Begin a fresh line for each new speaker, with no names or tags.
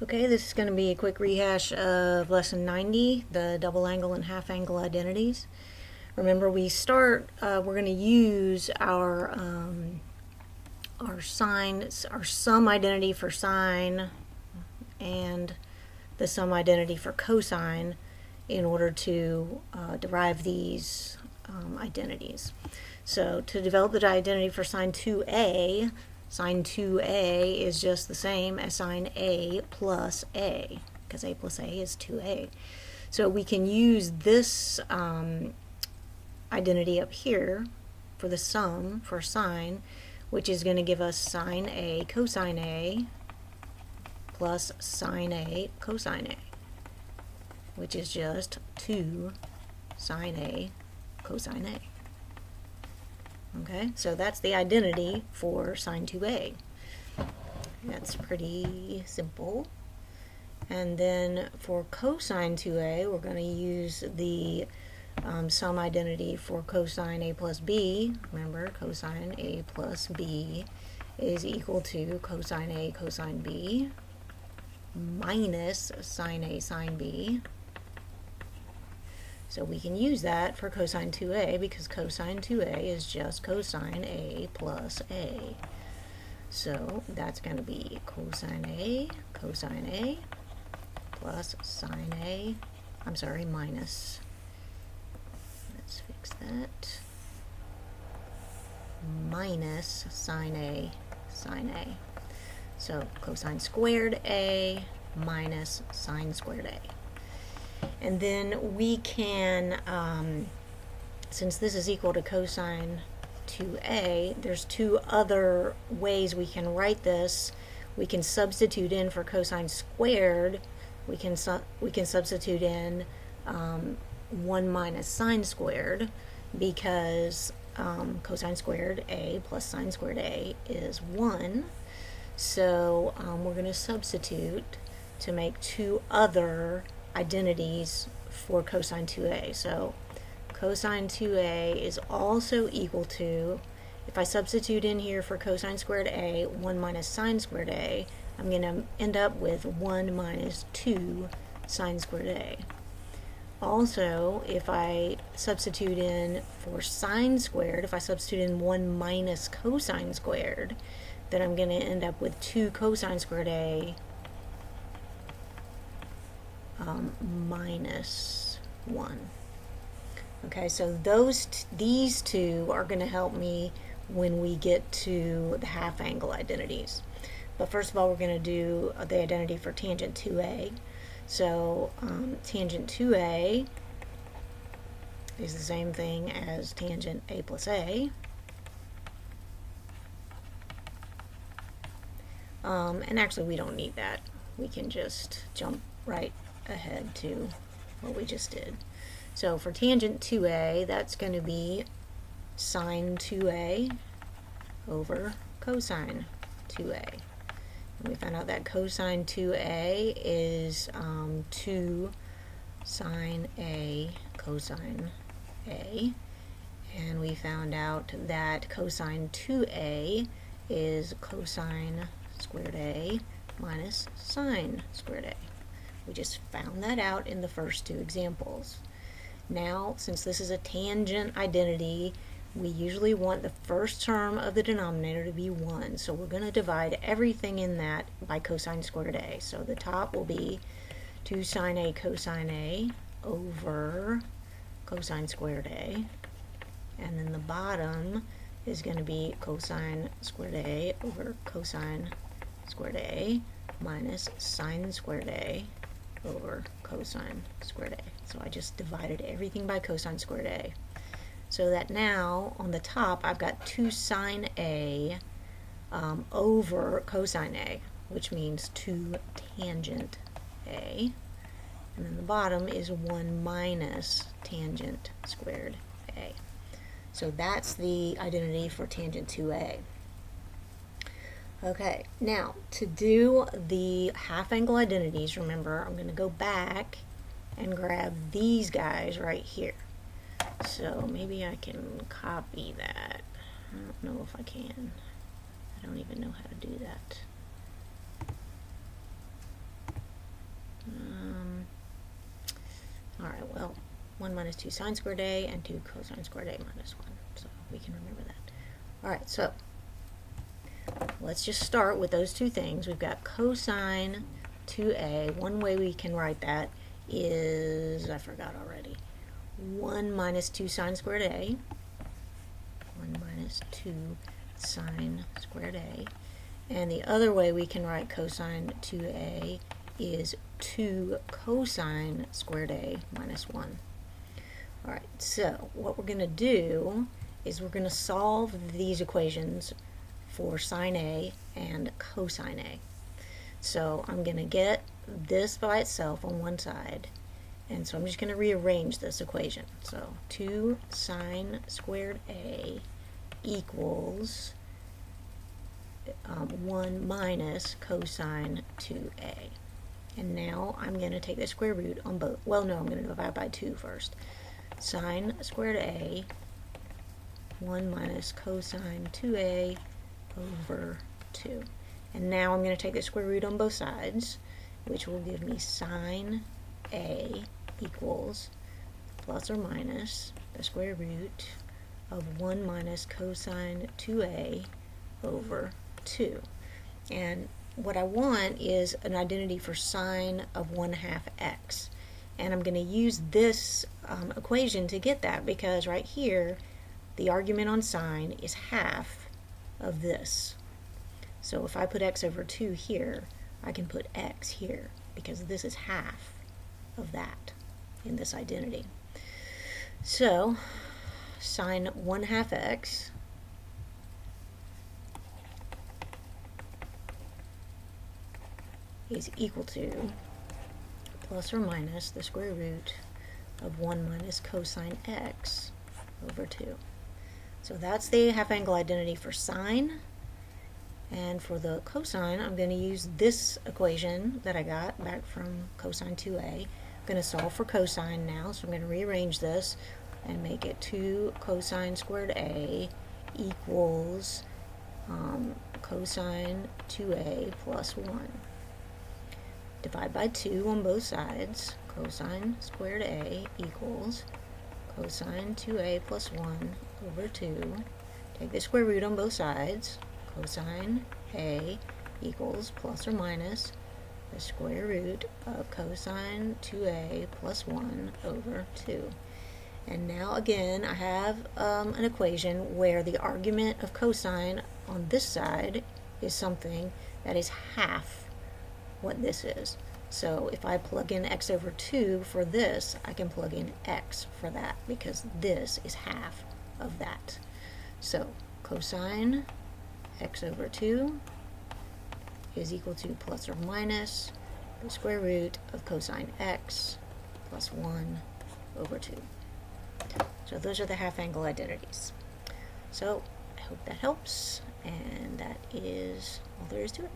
Okay, this is going to be a quick rehash of lesson 90, the double angle and half angle identities. Remember, we're going to use our sum identity for sine and the sum identity for cosine in order to derive these identities. So to develop the identity for sine 2a, sine 2a is just the same as sine a plus a, because a plus a is 2a. So we can use this identity up here for the sum for sine, which is going to give us sine a cosine a plus sine a cosine a, which is just 2 sine a cosine a. Okay, so that's the identity for sine 2a. That's pretty simple. And then for cosine 2a, we're going to use the sum identity for cosine a plus b. Remember, cosine a plus b is equal to cosine a cosine b minus sine a sine b. So we can use that for cosine 2a because cosine 2a is just cosine a plus a. So that's going to be cosine a plus sine a, minus, let's fix that, minus sine a sine a. So cosine squared a minus sine squared a. And then we can, since this is equal to cosine 2a, there's two other ways we can write this. We can substitute in for cosine squared. We can substitute in 1 minus sine squared, because cosine squared a plus sine squared a is 1. So we're going to substitute to make two other identities for cosine 2a. So cosine 2a is also equal to, if I substitute in here for cosine squared a, 1 minus sine squared a, I'm going to end up with 1 minus 2 sine squared a. Also, if I substitute in for sine squared, if I substitute in 1 minus cosine squared, then I'm going to end up with 2 cosine squared a minus 1. Okay, so these two are going to help me when we get to the half angle identities. But first of all, we're going to do the identity for tangent 2a. So tangent 2a is the same thing as tangent a plus a. And actually, we don't need that. We can just jump right ahead to what we just did. So for tangent 2a, that's going to be sine 2a over cosine 2a. And we found out that cosine 2a is 2 sine a cosine a. And we found out that cosine 2a is cosine squared a minus sine squared a. We just found that out in the first two examples. Now, since this is a tangent identity, we usually want the first term of the denominator to be 1. So we're going to divide everything in that by cosine squared a. So the top will be 2 sine a cosine a over cosine squared a. And then the bottom is going to be cosine squared a over cosine squared a minus sine squared a over cosine squared a. So I just divided everything by cosine squared a. So that now on the top I've got 2 sine a over cosine a, which means 2 tangent a. And then the bottom is 1 minus tangent squared a. So that's the identity for tangent 2a. Okay, now to do the half angle identities, remember, I'm going to go back and grab these guys right here. So maybe I can copy that. I don't know if I can. I don't even know how to do that. 1 minus 2 sine squared a, and 2 cosine squared a minus 1. So we can remember that. Alright, so let's just start with those two things. We've got cosine 2a. One way we can write that is, I forgot already, 1 minus 2 sine squared a. 1 minus 2 sine squared a. And the other way we can write cosine 2a is 2 cosine squared a minus 1. Alright, so what we're going to do is we're going to solve these equations for sine a and cosine a. So I'm going to get this by itself on one side, and so I'm just going to rearrange this equation. So 2 sine squared a equals 1 minus cosine 2a. And now I'm going to take the square root on both. Well, no, I'm going to divide by 2 first. Sine squared a, 1 minus cosine 2a over 2. And now I'm going to take the square root on both sides, which will give me sine a equals plus or minus the square root of 1 minus cosine 2a over 2. And what I want is an identity for sine of 1/2 x. And I'm going to use this equation to get that, because right here the argument on sine is half of this. So if I put x over 2 here, I can put x here, because this is half of that in this identity. So sine 1/2 x is equal to plus or minus the square root of 1 minus cosine x over 2. So that's the half angle identity for sine. And for the cosine, I'm going to use this equation that I got back from cosine 2a. I'm going to solve for cosine now, so I'm going to rearrange this and make it 2 cosine squared a equals cosine 2a plus 1. Divide by 2 on both sides. Cosine squared a equals cosine 2a plus 1 over 2. Take the square root on both sides. Cosine a equals plus or minus the square root of cosine 2a plus 1 over 2. And now again I have an equation where the argument of cosine on this side is something that is half what this is. So if I plug in x over 2 for this, I can plug in x for that, because this is half of that. So cosine x over 2 is equal to plus or minus the square root of cosine x plus 1 over 2. So those are the half angle identities. So I hope that helps, and that is all there is to it.